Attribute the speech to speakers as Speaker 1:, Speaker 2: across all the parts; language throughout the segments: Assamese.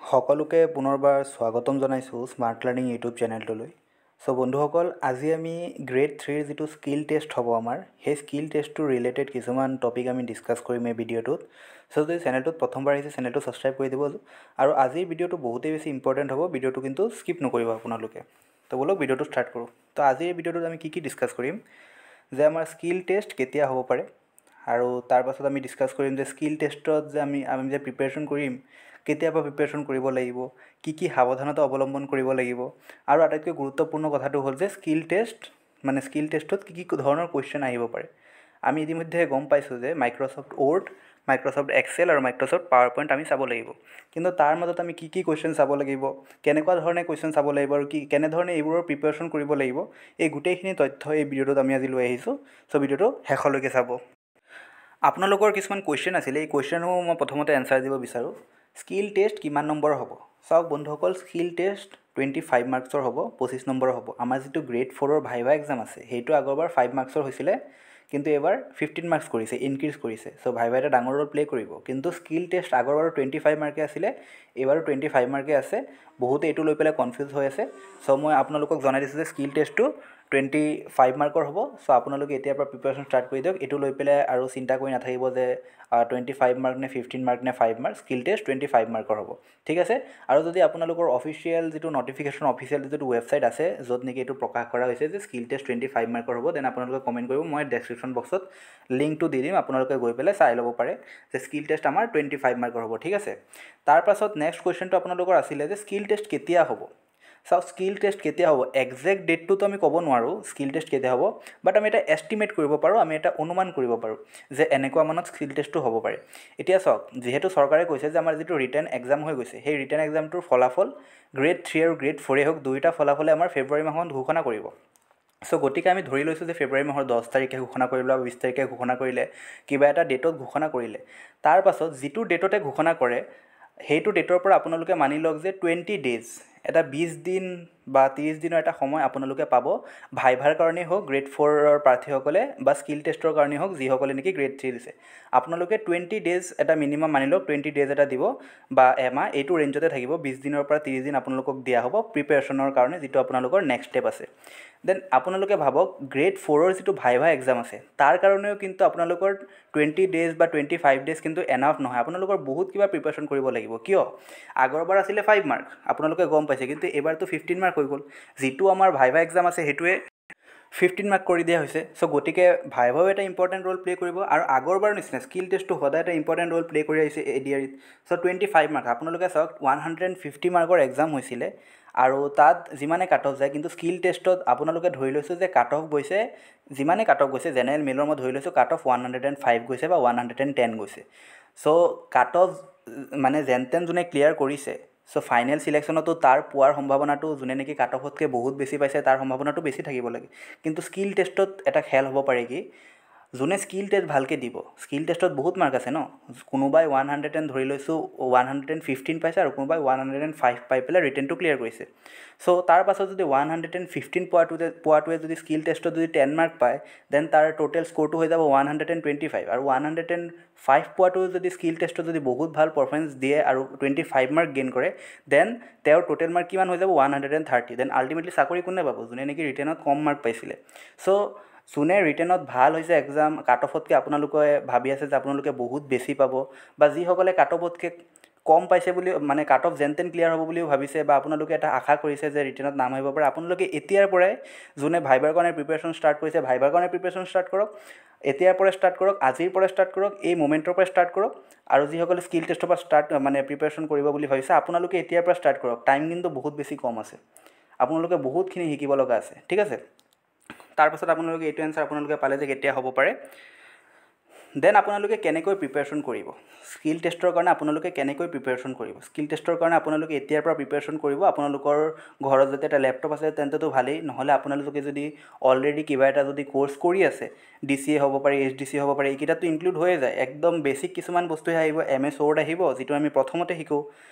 Speaker 1: সকলোকে পুনৰবাৰ স্বাগতম জনাইছোঁ স্মাৰ্ট লাৰ্ণিং ইউটিউব চেনেলটোলৈ। চ' বন্ধুসকল, আজি আমি গ্ৰেড 3ৰ যিটো স্কিল টেষ্ট হ'ব আমাৰ, সেই স্কিল টেষ্টটোৰ ৰিলেটেড কিছুমান টপিক আমি ডিছকাছ কৰিম এই ভিডিঅ'টোত। চ' যদি চেনেলটোত প্ৰথমবাৰ আহিছে চেনেলটো ছাবস্ক্ৰাইব কৰি দিব। আৰু আজিৰ ভিডিঅ'টো বহুতেই বেছি ইম্পৰ্টেণ্ট হ'ব, ভিডিঅ'টো কিন্তু স্কিপ নকৰিব আপোনালোকে। তো বলক ভিডিঅ'টো ষ্টাৰ্ট কৰোঁ। তো আজিৰ ভিডিঅ'টোত আমি কি ডিছকাছ কৰিম যে আমাৰ স্কিল টেষ্ট কেতিয়া হ'ব পাৰে, আৰু তাৰ পাছত আমি ডিছকাছ কৰিম যে স্কিল টেষ্টত যে আমি যে প্ৰিপেৰেশ্যন কৰিম কেতিয়াবা প্ৰিপেৰেশ্যন কৰিব লাগিব, কি সাৱধানতা অৱলম্বন কৰিব লাগিব, আৰু আটাইতকৈ গুৰুত্বপূৰ্ণ কথাটো হ'ল যে স্কিল টেষ্টত কি ধৰণৰ কুৱেশ্যন আহিব পাৰে। আমি ইতিমধ্যে গম পাইছোঁ যে মাইক্ৰ'ছফ্ট ৱৰ্ড, মাইক্ৰ'ছফ্ট এক্সেল আৰু মাইক্ৰ'ছফ্ট পাৱাৰ পইণ্ট আমি চাব লাগিব। কিন্তু তাৰ মাজত আমি কি কুৱেশ্যন চাব লাগিব, কেনেকুৱা ধৰণে কুৱেশ্যন চাব লাগিব, আৰু কেনেধৰণে এইবোৰৰ প্ৰিপেৰেশ্যন কৰিব লাগিব, এই গোটেইখিনি তথ্য এই ভিডিঅ'টোত আমি আজি লৈ আহিছোঁ। চ' ভিডিঅ'টো শেষলৈকে চাব। আপোনালোকৰ কিছুমান কুৱেশ্যন আছিলে, এই কুৱেশ্যনসমূহ মই প্ৰথমতে এনচাৰ দিব বিচাৰোঁ। স্কিল টেষ্ট কিমান নম্বৰ হ'ব? চাওক বন্ধুসকল, স্কিল টেষ্ট 25 মাৰ্কছৰ হ'ব, 25 নম্বৰৰ হ'ব। আমাৰ যিটো গ্ৰেড 4ৰ ভাইভা এক্সাম আছে সেইটো আগৰবাৰ 5 মাৰ্কছৰ হৈছিলে, কিন্তু এবাৰ 15 মাৰ্কছ কৰিছে, ইনক্ৰিজ কৰিছে। চ' ভাইভা এটা ডাঙৰ ৰ'ল প্লে' কৰিব। কিন্তু স্কিল টেষ্ট আগৰবাৰো 25 মাৰ্কে আছিলে, এইবাৰো 25 মাৰ্কে আছে। বহুতে এইটো লৈ পেলাই কনফিউজ হৈ আছে। চ' মই আপোনালোকক জনাই দিছোঁ যে স্কিল টেষ্টটো 25 মাৰ্কৰ হ'ব। চ' আপোনালোকে এতিয়াৰ পৰা প্ৰিপেৰেশ্যন ষ্টাৰ্ট কৰি দিয়ক। এইটো লৈ পেলাই আৰু চিন্তা কৰি নাথাকিব যে 25 মাৰ্ক নে 15 মাৰ্ক নে 5 মাৰ্ক। স্কিল টেষ্ট 25 মাৰ্কৰ হ'ব, ঠিক আছে। আৰু যদি আপোনালোকৰ অফিচিয়েল যিটো নটিফিকেশ্যন, অফিচিয়েল যিটো ৱেবছাইট আছে য'ত নেকি এইটো প্ৰকাশ কৰা হৈছে যে স্কিল টেষ্ট 25 মাৰ্কৰ হ'ব, দেন আপোনালোকে কমেণ্ট কৰিব। মই ডেছক্ৰিপশ্যন বক্সত লিংকটো দি দিম, আপোনালোকে গৈ পেলাই চাই ল'ব পাৰে যে স্কিল টেষ্ট আমাৰ 25 মাৰ্কৰ হ'ব, ঠিক আছে। তাৰপাছত নেক্সট কুৱেশ্যনটো আপোনালোকৰ আছিলে যে স্কিল টেষ্ট কেতিয়া হ'ব। চাওক, স্কিল টেষ্ট কেতিয়া হ'ব, একজেক্ট ডেটটোতো আমি ক'ব নোৱাৰোঁ স্কিল টেষ্ট কেতিয়া হ'ব, বাট আমি এটা এষ্টিমেট কৰিব পাৰোঁ, আমি এটা অনুমান কৰিব পাৰোঁ যে এনেকুৱা মানত স্কিল টেষ্টটো হ'ব পাৰে। এতিয়া চাওক, যিহেতু চৰকাৰে কৈছে যে আমাৰ যিটো ৰিটেন এক্সাম হৈ গৈছে, সেই ৰিটেন এক্সামটোৰ ফলাফল গ্ৰেড 3 আৰু গ্ৰেড 4 হওক, দুয়োটা ফলাফলে আমাৰ ফেব্ৰুৱাৰী মাহত ঘোষণা কৰিব। চ' গতিকে আমি ধৰি লৈছোঁ যে ফেব্ৰুৱাৰী মাহৰ 10 তাৰিখে ঘোষণা কৰিলে বা 20 তাৰিখে ঘোষণা কৰিলে, কিবা এটা ডেটত ঘোষণা কৰিলে। তাৰ পাছত যিটো ডেটতে ঘোষণা কৰে সেইটো ডেটৰ পৰা আপোনালোকে মানি লওক যে 20 ডেইজ, এটা 20 দিন বা 30 দিনৰ এটা সময় আপোনালোকে পাব ভাইভাৰ কাৰণেই হওক গ্ৰেড 4ৰ প্ৰাৰ্থীসকলে, বা স্কিল টেষ্টৰ কাৰণেই হওক যিসকলে নেকি গ্ৰেড 3 দিছে। আপোনালোকে 20 ডেইজ এটা মিনিমাম মানি লওক, 20 ডেইজ এটা দিব বা এমাহ, এইটো ৰেঞ্জতে থাকিব। 20 দিনৰ পৰা 30 দিন আপোনালোকক দিয়া হ'ব প্ৰিপেৰেশ্যনৰ কাৰণে, যিটো আপোনালোকৰ নেক্সট ষ্টেপ আছে। দেন আপোনালোকে ভাবক গ্ৰেড 4ৰ যিটো ভাইভা এক্সাম আছে তাৰ কাৰণেও কিন্তু আপোনালোকৰ 20 ডেইজ বা 25 ডেইজ কিন্তু এনাফ নহয়। আপোনালোকৰ বহুত কিবা প্ৰিপেৰেশ্যন কৰিব লাগিব। কিয়? আগৰবাৰ আছিলে 5 মাৰ্ক, আপোনালোকে গম পাইছে, কিন্তু এইবাৰতো 15 মাৰ্ক হৈ গ'ল। যিটো আমাৰ ভাইভা এক্সাম আছে সেইটোৱে 15 মাৰ্ক কৰি দিয়া হৈছে। চ' গতিকে ভাইভাও এটা ইম্পৰ্টেণ্ট ৰ'ল প্লে' কৰিব, আৰু আগৰবাৰ নিচিনা স্কিল টেষ্টটো সদায় এটা ইম্পৰ্টেণ্ট ৰ'ল প্লে' কৰি আহিছে ADREত। চ' 25 মাৰ্ক, আপোনালোকে চাওক 150 মাৰ্কৰ এক্সাম হৈছিলে, আৰু তাত যিমানে কাট অফ যায়, কিন্তু স্কিল টেষ্টত আপোনালোকে ধৰি লৈছোঁ যে কাট অফ গৈছে, যিমানে কাট অফ গৈছে জেনেৰেল মেলৰ মই ধৰি লৈছোঁ কাট অফ 105 গৈছে বা 110 গৈছে। চ' কাট অফ মানে যেন তেন যোনে ক্লিয়াৰ কৰিছে, চ' ফাইনেল চিলেকশ্যনতো তাৰ পোৱাৰ সম্ভাৱনাটো যোনে নেকি কাট অফতকৈ বহুত বেছি পাইছে তাৰ সম্ভাৱনাটো বেছি থাকিব লাগে। কিন্তু স্কিল টেষ্টত এটা খেল হ'ব পাৰে কি, যোনে স্কিল টেষ্ট ভালকৈ দিব, স্কিল টেষ্টত বহুত মাৰ্ক আছে ন, কোনোবাই 110 ধৰি লৈছোঁ 115 পাইছে, আৰু কোনোবাই 105 পাই পেলাই ৰিটেনটো ক্লিয়াৰ কৰিছে। চ' তাৰ পাছত যদি 115 পোৱাটোৱে যদি স্কিল টেষ্টত যদি 10 মাৰ্ক পায়, দেন তাৰ টোটেল স্ক'ৰটো হৈ যাব 125, আৰু 105 পোৱাটো যদি স্কিল টেষ্টত যদি বহুত ভাল পাৰফৰ্মেঞ্চ দিয়ে আৰু 25 মাৰ্ক গেইন কৰে, দেন তেওঁৰ টোটেল মাৰ্ক কিমান হৈ যাব 130। দেন আল্টিমেটলি চাকৰি কোনে পাব, যোনে নেকি ৰিটেনত কম মাৰ্ক পাইছিলে। চ' যোনে ৰিটেনত ভাল হৈছে এক্সাম, কাট অফতকৈ আপোনালোকে ভাবি আছে যে আপোনালোকে বহুত বেছি পাব, বা যিসকলে কাট অফতকৈ কম পাইছে বুলি মানে কাট অফ যেন তেন ক্লিয়াৰ হ'ব বুলিও ভাবিছে, বা আপোনালোকে এটা আশা কৰিছে যে ৰিটেনত নাম আহিব পাৰে, আপোনালোকে এতিয়াৰ পৰাই যোনে ভাইভাৰ কাৰণে প্ৰিপেৰেশ্যন ষ্টাৰ্ট কৰিছে ভাইভাৰ কাৰণে প্ৰিপেৰেশ্যন ষ্টাৰ্ট কৰক, এতিয়াৰ পৰা ষ্টাৰ্ট কৰক, আজিৰ পৰা ষ্টাৰ্ট কৰক, এই মোমেণ্টৰ পৰা ষ্টাৰ্ট কৰক। আৰু যিসকলে স্কিল টেষ্টৰ পৰা প্ৰিপেৰেশ্যন কৰিব বুলি ভাবিছে, আপোনালোকে এতিয়াৰ পৰা ষ্টাৰ্ট কৰক। টাইম কিন্তু বহুত বেছি কম আছে, আপোনালোকে বহুতখিনি শিকিব লগা আছে, ঠিক আছে। তাৰপাছত আপোনালোকে এইটো এনচাৰ আপোনালোকে পালে যে কেতিয়া হ'ব পাৰে। দেন আপোনালোকে কেনেকৈ প্ৰিপেৰেশ্যন কৰিব, স্কিল টেষ্টৰ কাৰণে আপোনালোকে কেনেকৈ প্ৰিপেৰেশ্যন কৰিব। স্কিল টেষ্টৰ কাৰণে আপোনালোকে এতিয়াৰ পৰা প্ৰিপেৰেশ্যন কৰিব। আপোনালোকৰ ঘৰত যদি এটা লেপটপ আছে তেন্তেতো ভালেই, নহ'লে আপোনালোকে যদি অলৰেডি কিবা এটা যদি ক'ৰ্চ কৰি আছে, DCA হ'ব পাৰে, HDC হ'ব পাৰে, এইকেইটাতো ইনক্লুড হৈয়ে যায়। একদম বেছিক কিছুমান বস্তুহে আহিব, MS Word আহিব যিটো আমি প্ৰথমতে শিকোঁ,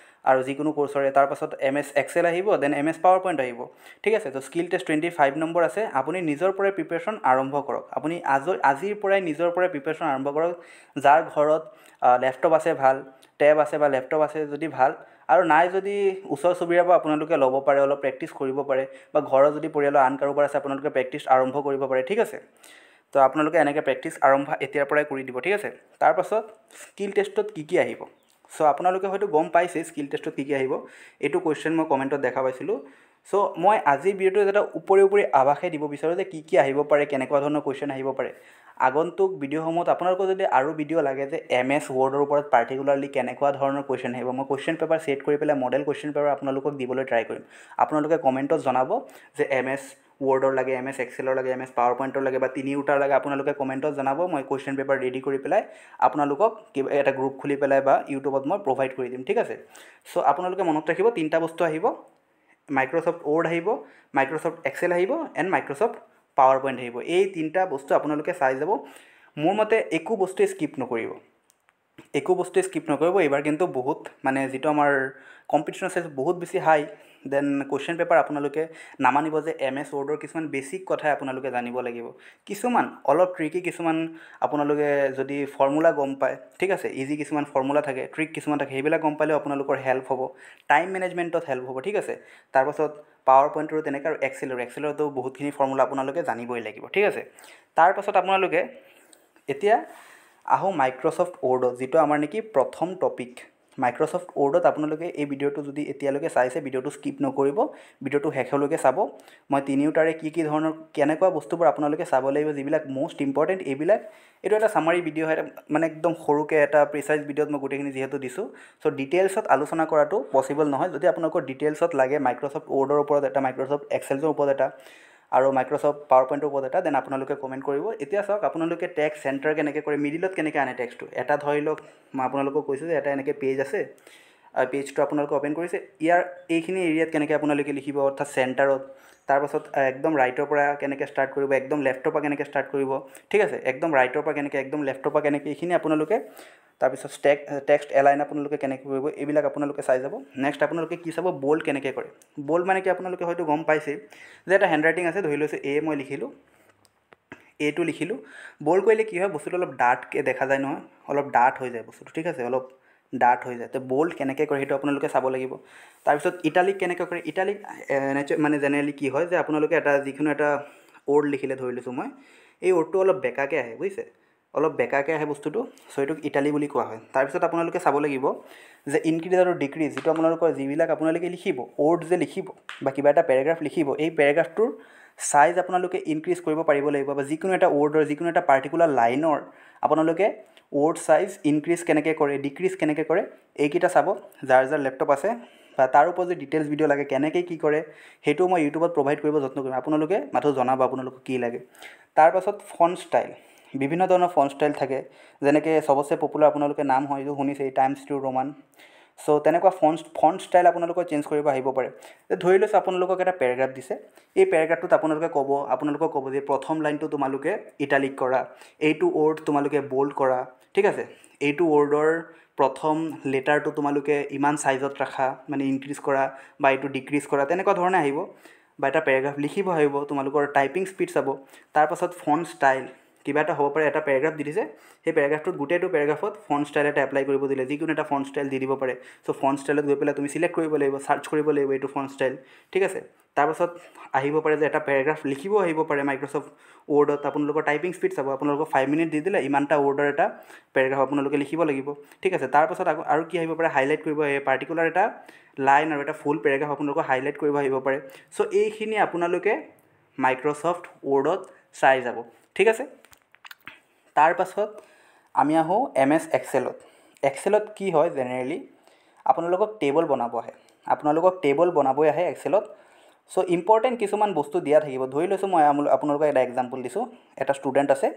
Speaker 1: আৰু যিকোনো কোৰ্চৰে তাৰপাছত MS Excel আহিব, দেন MS PowerPoint আহিব, ঠিক আছে। তো স্কিল টেষ্ট 25 নম্বৰ আছে। আপুনি নিজৰ পৰাই প্ৰিপেৰেশ্যন আৰম্ভ কৰক। আপুনি আজিৰ পৰাই নিজৰ পৰাই প্ৰিপেৰেশ্যন আৰম্ভ কৰক। যাৰ ঘৰত লেপটপ আছে, ভাল টেব আছে বা লেপটপ আছে যদি ভাল, আৰু নাই যদি ওচৰ চুবুৰীয়াৰ পৰা আপোনালোকে ল'ব পাৰে, অলপ প্ৰেক্টিচ কৰিব পাৰে, বা ঘৰৰ যদি পৰিয়ালৰ আন কাৰোবাৰ আছে আপোনালোকে প্ৰেক্টিচ আৰম্ভ কৰিব পাৰে, ঠিক আছে। তো আপোনালোকে এনেকৈ প্ৰেক্টিচ আৰম্ভ এতিয়াৰ পৰাই কৰি দিব, ঠিক আছে। তাৰপাছত স্কিল টেষ্টত কি আহিব। চ' আপোনালোকে হয়তো গম পাইছে স্কিল টেষ্টত কি আহিব। এইটো কুৱেশ্যন মই কমেণ্টত দেখা পাইছিলোঁ। চ' মই আজিৰ ভিডিঅ'টোত এটা উপৰি আভাসে দিব বিচাৰোঁ যে কি আহিব পাৰে, কেনেকুৱা ধৰণৰ কুৱেশ্যন আহিব পাৰে। আগন্তুক ভিডিঅ'সমূহত আপোনালোকৰ যদি আৰু ভিডিঅ' লাগে যে MS ৱৰ্ডৰ ওপৰত পাৰ্টিকুলাৰলি কেনেকুৱা ধৰণৰ কুৱেশ্যন আহিব, মই কুৱেশ্যন পেপাৰ ছেট কৰি পেলাই মডেল কুৱেশ্যন পেপাৰ আপোনালোকক দিবলৈ ট্ৰাই কৰিম। আপোনালোকে কমেণ্টত জনাব যে MS ৱৰ্ডৰ লাগে, MS Excelৰ লাগে, MS PowerPointৰ লাগে, বা তিনিওটাৰ লাগে। আপোনালোকে কমেণ্টত জনাব, মই কুৱেশ্যন পেপাৰ ৰেডি কৰি পেলাই আপোনালোকক এটা গ্ৰুপ খুলি পেলাই বা ইউটিউবত মই প্ৰভাইড কৰি দিম, ঠিক আছে। চ' আপোনালোকে মনত ৰাখিব তিনিটা বস্তু আহিব, মাইক্ৰ'ছফ্ট ৱৰ্ড আহিব, মাইক্ৰ'ছফ্ট এক্সেল আহিব, এণ্ড মাইক্ৰ'ছফ্ট PowerPoint আহিব। এই তিনিটা বস্তু আপোনালোকে চাই যাব। মোৰ মতে একো বস্তুৱে স্কিপ নকৰিব, এইবাৰ কিন্তু বহুত মানে যিটো আমাৰ কম্পিটিশ্যন আছে বহুত বেছি হাই। দেন কুৱেশ্যন পেপাৰ আপোনালোকে নামানিব যে MS ৱৰ্ডৰ কিছুমান বেছিক কথাই আপোনালোকে জানিব লাগিব। কিছুমান অলপ ট্ৰিকি কিছুমান আপোনালোকে যদি ফৰ্মুলা গম পায়, ঠিক আছে, ইজি কিছুমান ফৰ্মুলা থাকে, ট্ৰিক কিছুমান থাকে, সেইবিলাক গম পালেও আপোনালোকৰ হেল্প হ'ব, টাইম মেনেজমেণ্টত হেল্প হ'ব, ঠিক আছে। তাৰপাছত PowerPointৰো তেনেকৈ, আৰু এক্সেলৰতো বহুতখিনি ফৰ্মুলা আপোনালোকে জানিবই লাগিব, ঠিক আছে। তাৰপাছত আপোনালোকে এতিয়া আহোঁ মাইক্ৰ'ছফ্ট ৱৰ্ডত, যিটো আমাৰ নেকি প্ৰথম টপিক। মাইক্ৰ'ছফ্ট ৱৰ্ডত আপোনালোকে এই ভিডিঅ'টো যদি এতিয়ালৈকে চাইছে, ভিডিঅ'টো স্কিপ নকৰিব, ভিডিঅ'টো শেষলৈকে চাব। মই তিনিওটাৰে কি ধৰণৰ কেনেকুৱা বস্তুবোৰ আপোনালোকে চাব লাগিব, যিবিলাক মষ্ট ইম্পৰ্টেণ্ট, এইটো এটা চামাৰী ভিডিঅ' হয়, মানে একদম সৰুকৈ এটা প্ৰিচাইজ ভিডিঅ'ত মই গোটেইখিনি যিহেতু দিছোঁ। চ' ডিটেইলছত আলোচনা কৰাটো পচিবল নহয়। যদি আপোনালোকৰ ডিটেইলছত লাগে মাইক্ৰ'ছফ্ট ৱৰ্ডৰ ওপৰত এটা, মাইক্ৰ'ছফ্ট এক্সেলৰ ওপৰত এটা, আৰু মাইক্ৰ'ছফ্ট PowerPointৰ ওপৰত এটা, দেন আপোনালোকে কমেণ্ট কৰিব। এতিয়া চাওক আপোনালোকে টেক্সট চেণ্টাৰ কেনেকৈ কৰে, মিডিলত কেনেকৈ আনে টেক্সটটো। এটা ধৰি লওক মই আপোনালোকক কৈছোঁ যে এটা এনেকৈ পেজ আছে, পেজটো আপোনালোকে অ'পেন কৰিছে, ইয়াৰ এইখিনি এৰিয়াত কেনেকৈ আপোনালোকে লিখিব, অৰ্থাৎ চেণ্টাৰত। তাৰপাছত একদম ৰাইটৰ পৰা কেনেকৈ ষ্টাৰ্ট কৰিব, একদম লেফ্টৰ পৰা কেনেকৈ ষ্টাৰ্ট কৰিব, ঠিক আছে, একদম ৰাইটৰ পৰা কেনেকৈ, একদম লেফ্টৰ পৰা কেনেকৈ, এইখিনি আপোনালোকে। তাৰপিছত টেক্সট এলাইন আপোনালোকে কেনেকৈ কৰিব, এইবিলাক আপোনালোকে চাই যাব। নেক্সট আপোনালোকে কি চাব, বল্ড কেনেকৈ কৰে। বল্ড মানে কি আপোনালোকে হয়তো গম পাইছেই যে এটা হেণ্ডৰাইটিং আছে, ধৰি লৈছোঁ মই লিখিলোঁ, এটো লিখিলোঁ। বল্ড কৰিলে কি হয়, বস্তুটো অলপ ডাৰ্টকৈ দেখা যায় নহয়, অলপ ডাৰ্ট হৈ যায় বস্তুটো, ঠিক আছে, অলপ ডাৰ্ট হৈ যায়। তো বল্ড কেনেকৈ কৰে সেইটো আপোনালোকে চাব লাগিব। তাৰপিছত ইটালিক কেনেকৈ কৰে, ইটালিক মানে জেনেৰেলি কি হয় যে আপোনালোকে যিকোনো এটা ৱৰ্ড লিখিলে, ধৰি লৈছোঁ মই, এই ৱৰ্ডটো অলপ বেকাকৈ আহে, বুজিছে, অলপ বেকাকৈ আহে বস্তুটো, চ' এইটোক ইটালী বুলি কোৱা হয়। তাৰপিছত আপোনালোকে চাব লাগিব যে ইনক্ৰিজ আৰু ডিক্ৰিজ, যিটো আপোনালোকৰ যিবিলাক আপোনালোকে লিখিব, ৱৰ্ড যে লিখিব বা কিবা এটা পেৰাগ্ৰাফ লিখিব, এই পেৰাগ্ৰাফটোৰ চাইজ আপোনালোকে ইনক্ৰিজ কৰিব পাৰিব লাগিব, বা যিকোনো এটা ৱৰ্ডৰ, যিকোনো এটা পাৰ্টিকুলাৰ লাইনৰ আপোনালোকে ৱৰ্ড চাইজ ইনক্ৰিজ কেনেকৈ কৰে, ডিক্ৰিজ কেনেকৈ কৰে, এইকেইটা চাব। যাৰ লেপটপ আছে, বা তাৰ ওপৰত যদি ডিটেইলছ ভিডিঅ' লাগে কেনেকৈ কি কৰে, সেইটো মই ইউটিউবত প্ৰভাইড কৰিব যত্ন কৰিম। আপোনালোকে মাথো জনাব আপোনালোকক কি লাগে। তাৰপাছত ফণ্ট ষ্টাইল, বিভিন্ন ধৰণৰ ফণ্ট ষ্টাইল থাকে, যেনেকৈ চবচে পপুলাৰ আপোনালোকে নাম হয় এইটো শুনিছে, টাইমছ নিউ ৰোমান। চ' তেনেকুৱা ফণ্ট ষ্টাইল আপোনালোকৰ চেঞ্জ কৰিব আহিব পাৰে। ধৰি লৈছোঁ আপোনালোকক এটা পেৰাগ্ৰাফ দিছে, এই পেৰাগ্ৰাফটোত আপোনালোকক ক'ব যে প্ৰথম লাইনটো তোমালোকে ইটালিক কৰা, এইটো ৱৰ্ড তোমালোকে বল্ড কৰা, ঠিক আছে, এইটো ৱৰ্ডৰ প্ৰথম লেটাৰটো তোমালোকে ইমান চাইজত ৰাখা, মানে ইনক্ৰিজ কৰা, বা এইটো ডিক্ৰিজ কৰা, তেনেকুৱা ধৰণে আহিব। বা এটা পেৰাগ্ৰাফ লিখিব আহিব, তোমালোকৰ টাইপিং স্পীড চাব। তাৰপাছত ফণ্ট ষ্টাইল, কিবা এটা হ'ব পাৰে, এটা পেৰাগ্ৰাফ দি দিছে, সেই পেৰাগ্ৰাফটোত গোটেইটো পেৰাগ্ৰাফত ফণ্ট ষ্টাইল এটা এপ্লাই কৰিব দিলে, যিকোনো এটা ফণ্ট ষ্টাইল দি দিব পাৰে। চ' ফণ্ট ষ্টাইলত গৈ পেলাই তুমি চিলেক্ট কৰিব লাগিব, চাৰ্চ কৰিব লাগিব এইটো ফণ্ট ষ্টাইল, ঠিক আছে। তাৰপাছত আহিব পাৰে যে এটা পেৰাগ্ৰাফ লিখিব আহিব পাৰে মাইক্ৰ'ছফ্ট ৱৰ্ডত, আপোনালোকৰ টাইপিং স্পীড চাব, আপোনালোকক 5 মিনিট দি দিলে ইমানটা ৱৰ্ডৰ এটা পেৰাগ্ৰাফ আপোনালোকে লিখিব লাগিব, ঠিক আছে। তাৰপাছত আৰু কি আহিব পাৰে, হাইলাইট কৰিব আহিব, পাৰ্টিকুলাৰ এটা লাইন আৰু এটা ফুল পেৰাগ্ৰাফ আপোনালোকক হাইলাইট কৰিব আহিব পাৰে। চ' এইখিনি আপোনালোকে মাইক্ৰ'ছফ্ট ৱৰ্ডত চাই যাব, ঠিক আছে। তাৰপাছত আমি আহোঁ MS এক্সেলত। এক্সেলত কি হয়, জেনেৰেলি আপোনালোকক টেবল বনাবই আহে এক্সেলত। চ' ইম্পৰ্টেণ্ট কিছুমান বস্তু দিয়া থাকিব। ধৰি লৈছোঁ মই আপোনালোকক এটা এক্সাম্পল দিছোঁ, এটা ষ্টুডেণ্ট আছে,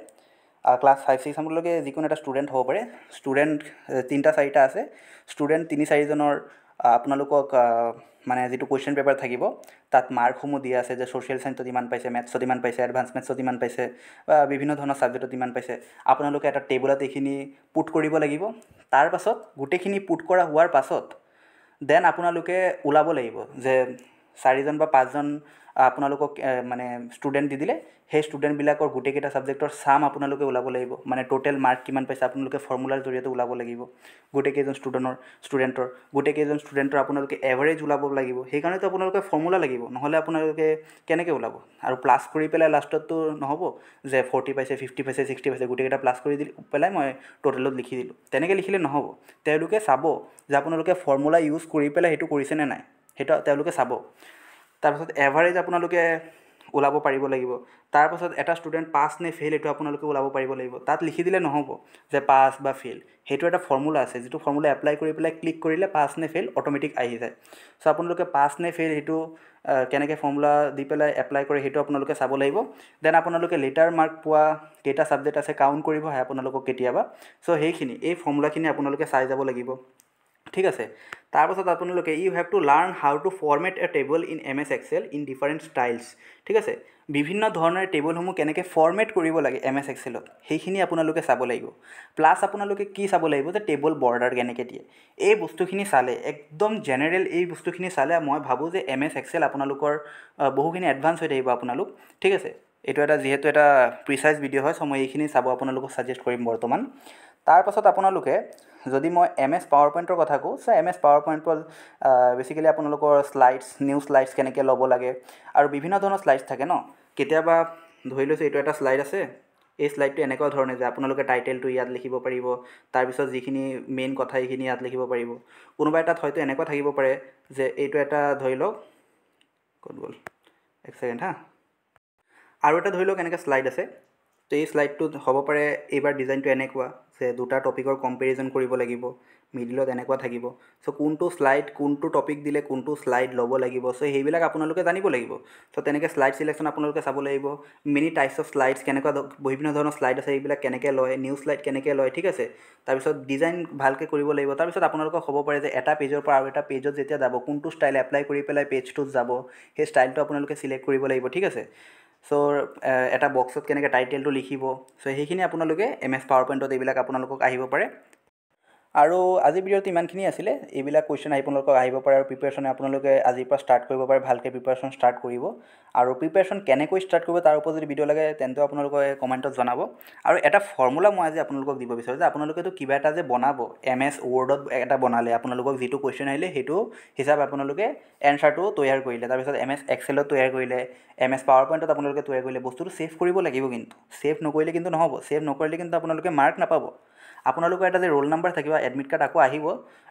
Speaker 1: ক্লাছ 5-6 আপোনালোকে যিকোনো এটা ষ্টুডেণ্ট হ'ব পাৰে, ষ্টুডেণ্ট 3-4টা আছে, ষ্টুডেণ্ট 3-4জনৰ আপোনালোকক মানে যিটো কুৱেশ্যন পেপাৰ থাকিব, তাত মাৰ্কসমূহ দিয়া আছে যে ছ'চিয়েল ছায়েন্সত ইমান পাইছে, মেথছত ইমান পাইছে, এডভান্স মেথছত ইমান পাইছে, বা বিভিন্ন ধৰণৰ ছাবজেক্টত ইমান পাইছে। আপোনালোকে এটা টেবুলত এইখিনি পুট কৰিব লাগিব। তাৰপাছত গোটেইখিনি পুট কৰা হোৱাৰ পাছত দেন আপোনালোকে ওলাব লাগিব যে 4জন বা 5জন আপোনালোকক মানে ষ্টুডেণ্ট দি দিলে সেই ষ্টুডেণ্টবিলাকৰ গোটেইকেইটা ছাবজেক্টৰ চাম আপোনালোকে ওলাব লাগিব, মানে টোটেল মাৰ্ক কিমান পাইছে আপোনালোকে ফৰ্মুলাৰ জৰিয়তে ওলাব লাগিব। গোটেইকেইজন গোটেইকেইজন ষ্টুডেণ্টৰ আপোনালোকে এভাৰেজ ওলাব লাগিব, সেইকাৰণেতো আপোনালোকে ফৰ্মুলা লাগিব, নহ'লে আপোনালোকে কেনেকৈ ওলাব? আৰু প্লাছ কৰি পেলাই লাষ্টততো নহ'ব যে 40 পাইছে, 50 পাইছে, 60 পাইছে, গোটেইকেইটা প্লাছ কৰি পেলাই মই টোটেলত লিখি দিলোঁ, তেনেকৈ লিখিলে নহ'ব। তেওঁলোকে চাব যে আপোনালোকে ফৰ্মুলা ইউজ কৰি পেলাই সেইটো কৰিছেনে নাই, সেইটো তেওঁলোকে চাব। তাৰপাছত এভাৰেজ আপোনালোকে ওলাব পাৰিব লাগিব। তাৰপাছত এটা ষ্টুডেণ্ট পাছ নে ফেইল এইটো আপোনালোকে ওলাব পাৰিব লাগিব। তাত লিখি দিলে নহ'ব যে পাছ বা ফেইল, সেইটো এটা ফৰ্মুলা আছে, যিটো ফৰ্মুলা এপ্লাই কৰি পেলাই ক্লিক কৰিলে পাছ নে ফেইল অট'মেটিক আহি যায়। চ' আপোনালোকে পাছ নে ফেইল সেইটো কেনেকৈ ফৰ্মুলা দি পেলাই এপ্লাই কৰে সেইটো আপোনালোকে চাব লাগিব। দেন আপোনালোকে লেটাৰ মাৰ্ক পোৱা কেইটা ছাবজেক্ট আছে কাউণ্ট কৰিব আহে আপোনালোকক কেতিয়াবা। চ' সেইখিনি এই ফৰ্মুলাখিনি আপোনালোকে চাই যাব লাগিব, ঠিক আছে। তাৰপাছত আপোনালোকে you have to learn how to format a table in MS Excel in different styles, ঠিক আছে। বিভিন্ন ধৰণৰ টেবলসমূহ কেনেকৈ ফৰ্মেট কৰিব লাগে MS Excelত সেইখিনি আপোনালোকে চাব লাগিব। প্লাছ আপোনালোকে কি চাব লাগিব যে টেবল বৰ্ডাৰ কেনেকৈ দিয়ে। এই বস্তুখিনি চালে, একদম জেনেৰেল এই বস্তুখিনি চালে মই ভাবোঁ যে MS Excel আপোনালোকৰ বহুখিনি এডভান্স হৈ থাকিব আপোনালোক, ঠিক আছে। এইটো এটা যিহেতু এটা প্ৰিচাইজ ভিডিঅ' হয়, চ' মই এইখিনি চাব আপোনালোকক ছাজেষ্ট কৰিম বৰ্তমান। তাৰপাছত আপোনালোকে যদি মই MS PowerPoint কথা কওঁ, চ' MS PowerPoint বেচিকেলি আপোনালোকৰ নিউ শ্লাইডছ কেনেকৈ ল'ব লাগে, আৰু বিভিন্ন ধৰণৰ শ্লাইডছ থাকে ন। কেতিয়াবা ধৰি লৈছোঁ এইটো এটা শ্লাইড আছে, এই শ্লাইডটো এনেকুৱা ধৰণে যে আপোনালোকে টাইটেলটো ইয়াত লিখিব পাৰিব, তাৰপিছত যিখিনি মেইন কথা এইখিনি ইয়াত লিখিব পাৰিব। কোনোবা এটাত হয়তো এনেকুৱা থাকিব পাৰে যে এইটো এটা ধৰি লওক, ক'ত গ'ল এক ছেকেণ্ড হা, আৰু এটা ধৰি লওক এনেকৈ শ্লাইড আছে। তো এই শ্লাইডটোত হ'ব পাৰে এইবাৰ ডিজাইনটো এনেকুৱা যে দুটা টপিকৰ কম্পেৰিজন কৰিব লাগিব, মিডিলত এনেকুৱা থাকিব। চ' কোনটো শ্লাইড কোনটো টপিক দিলে কোনটো শ্লাইড ল'ব লাগিব, চ' সেইবিলাক আপোনালোকে জানিব লাগিব। চ' তেনেকৈ শ্লাইড চিলেকশ্যন আপোনালোকে চাব লাগিব। মেনি টাইপছ অফ শ্লাইডছ কেনেকুৱা বিভিন্ন ধৰণৰ শ্লাইড আছে, এইবিলাক কেনেকৈ লয়, নিউ শ্লাইড কেনেকৈ লয়, ঠিক আছে। তাৰপিছত ডিজাইন ভালকৈ কৰিব লাগিব। তাৰপিছত আপোনালোকক হ'ব পাৰে যে এটা পেজৰ পৰা আৰু এটা পেজত যেতিয়া যাব কোনটো ষ্টাইল এপ্লাই কৰি পেলাই পেজটোত যাব, সেই ষ্টাইলটো আপোনালোকে চিলেক্ট কৰিব লাগিব, ঠিক আছে। চ' এটা বক্সত কেনেকৈ টাইটেলটো লিখিব, চ' সেইখিনি আপোনালোকে MS PowerPoint এইবিলাক আপোনালোকক আহিব পাৰে। আৰু আজিৰ ভিডিঅ'ত ইমানখিনি আছিলে। এইবিলাক কুৱেশ্যন আপোনালোকক আহিব পাৰে, আৰু প্ৰিপেৰেশ্যন আপোনালোকে আজিৰ পৰা ষ্টাৰ্ট কৰিব পাৰে, ভালকৈ প্ৰিপেৰেশ্যন ষ্টাৰ্ট কৰিব। আৰু প্ৰিপেৰেশ্যন কেনেকৈ ষ্টাৰ্ট কৰিব তাৰ ওপৰত যদি ভিডিঅ' লাগে তেন্তে আপোনালোকে কমেণ্টত জনাব। আৰু এটা ফৰ্মুলা মই আজি আপোনালোকক দিব বিচাৰোঁ যে আপোনালোকেতো কিবা এটা যে বনাব, MS Wordত এটা বনালে, আপোনালোকক যিটো কুৱেশ্যন আহিলে সেইটো হিচাপে আপোনালোকে এনচাৰটো তৈয়াৰ কৰিলে, তাৰপিছত MS Excelত তৈয়াৰ কৰিলে, MS PowerPointত আপোনালোকে তৈয়াৰ কৰিলে, বস্তুটো ছেভ কৰিব লাগিব। কিন্তু ছেভ নকৰিলে কিন্তু নহ'ব, ছেভ নকৰিলে কিন্তু আপোনালোকে মাৰ্ক নাপাব। আপোনালোকৰ এটা যে ৰোল নাম্বাৰ থাকিব, এডমিট কাৰ্ড আকৌ আহিব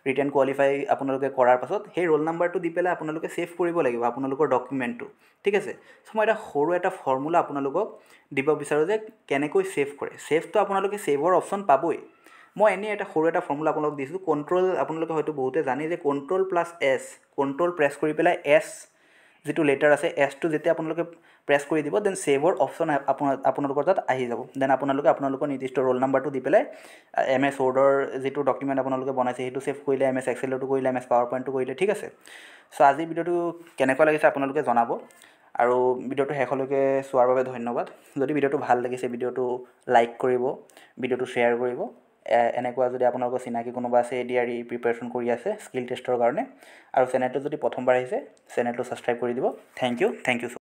Speaker 1: ৰিটেন কোৱালিফাই আপোনালোকে কৰাৰ পাছত, সেই ৰোল নাম্বাৰটো দি পেলাই আপোনালোকে ছেভ কৰিব লাগিব আপোনালোকৰ ডকুমেণ্টটো, ঠিক আছে। চ' মই সৰু এটা ফৰ্মুলা আপোনালোকক দিব বিচাৰোঁ যে কেনেকৈ ছেভ কৰে। ছেভটো আপোনালোকে ছেভৰ অপশ্যন পাবই। মই এনেই এটা সৰু এটা ফৰ্মুলা আপোনালোকক দিছোঁ। আপোনালোকে হয়তো বহুতে জানে যে Ctrl+S, কণ্ট্ৰল প্ৰেছ কৰি পেলাই S যিটো লেটাৰ আছে, এছটো যেতিয়া আপোনালোকে প্ৰেছ কৰি দিব, দেন ছেভৰ অপশ্যন আপোনালোকৰ তাত আহি যাব। দেন আপোনালোকৰ নিৰ্দিষ্ট ৰোল নাম্বাৰটো দি পেলাই MS Wordৰ যিটো ডকুমেণ্ট আপোনালোকে বনাইছে সেইটো ছেভ কৰিলে, MS Excelতো কৰিলে, MS PowerPointটো কৰিলে, ঠিক আছে। চ' আজিৰ ভিডিঅ'টো কেনেকুৱা লাগিছে আপোনালোকে জনাব, আৰু ভিডিঅ'টো শেষলৈকে চোৱাৰ বাবে ধন্যবাদ। যদি ভিডিঅ'টো ভাল লাগিছে ভিডিঅ'টো লাইক কৰিব, ভিডিঅ'টো শ্বেয়াৰ কৰিব। এনেকুৱা যদি আপোনালোকৰ চিনাকি কোনোবা আছে ADRE প্ৰিপেৰেশ্যন কৰি আছে স্কিল টেষ্টৰ কাৰণে, আৰু চেনেলটো যদি প্ৰথমবাৰ আহিছে চেনেলটো ছাবস্ক্ৰাইব কৰি দিব। Thank U.